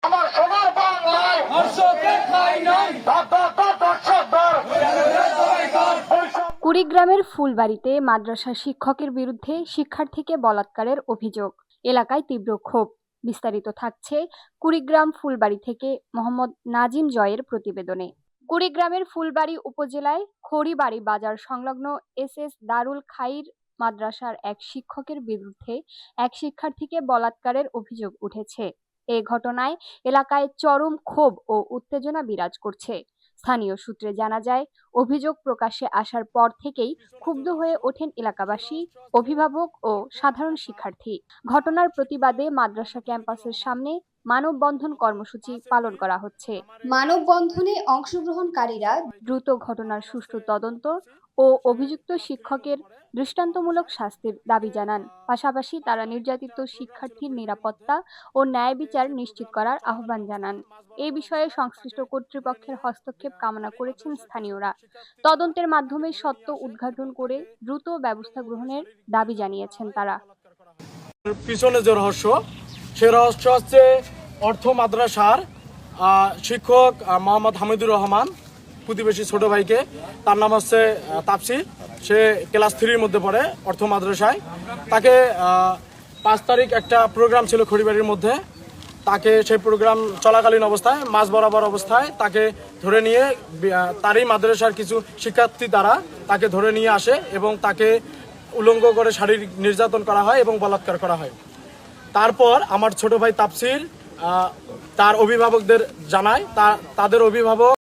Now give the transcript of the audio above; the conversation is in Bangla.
আমার সোনার বাংলায় কুড়িগ্রামের ফুলবাড়িতে মাদ্রাসা শিক্ষকের বিরুদ্ধে শিক্ষার্থীকে বলাৎকারের অভিযোগ, এলাকায় তীব্র ক্ষোভ। বিস্তারিত থাকছে কুড়িগ্রাম ফুলবাড়ি থেকে মোহাম্মদ নাজিম জয়ের প্রতিবেদনে। কুড়িগ্রামের ফুলবাড়ি উপজেলায় খড়িবাড়ি বাজার সংলগ্ন এস দারুল খাইর মাদ্রাসার এক শিক্ষকের বিরুদ্ধে এক শিক্ষার্থীকে বলাৎকারের অভিযোগ উঠেছে। এ ঘটনায় এলাকায় চরম ক্ষোভ ও উত্তেজনা বিরাজ করছে। স্থানীয় সূত্রে জানা যায়, অভিযোগ প্রকাশ্যে আসার পর থেকেই ক্ষুব্ধ হয়ে ওঠেন এলাকাবাসী, অভিভাবক ও সাধারণ শিক্ষার্থী। ঘটনার প্রতিবাদে মাদ্রাসা ক্যাম্পাসের সামনে মানববন্ধন কর্মসূচি পালন করা হচ্ছে। মানববন্ধনে অংশগ্রহণকারীরা দ্রুত ঘটনার সুষ্ঠু তদন্ত ও অভিযুক্ত শিক্ষকের দৃষ্টান্তমূলক শাস্তির দাবি জানান। পাশাপাশি তারা নির্যাতিত শিক্ষার্থীর নিরাপত্তা ও ন্যায় বিচার নিশ্চিত করার আহ্বান জানান। এই বিষয়ে সংশ্লিষ্ট কর্তৃপক্ষের হস্তক্ষেপ কামনা করেছেন স্থানীয়রা। তদন্তের মাধ্যমে সত্য উদ্ঘাটন করে দ্রুত ব্যবস্থা গ্রহণের দাবি জানিয়েছেন তারা। পিছনে যে রহস্য, সে রহস্য হচ্ছে অর্থ মাদ্রাসার শিক্ষক মোহাম্মদ হামিদুর রহমান, প্রতিবেশী ছোট ভাইকে, তার নাম হচ্ছে তাফসির, সে ক্লাস 3-র মধ্যে পড়ে অর্থ মাদ্রাসায়। তাকে 5 তারিখ একটা প্রোগ্রাম ছিল খড়িবাড়ির মধ্যে, তাকে সেই প্রোগ্রাম চলাকালীন অবস্থায় মাঝ বরাবর অবস্থায় তাকে ধরে নিয়ে তারই মাদ্রাসার কিছু শিক্ষার্থী দ্বারা তাকে ধরে নিয়ে আসে এবং তাকে উলঙ্গ করে শারীরিক নির্যাতন করা হয় এবং বলাৎকার করা হয়। তারপর আমার ছোট ভাই তাফসির তার অভিভাবকদের জানায়, তাদের অভিভাবক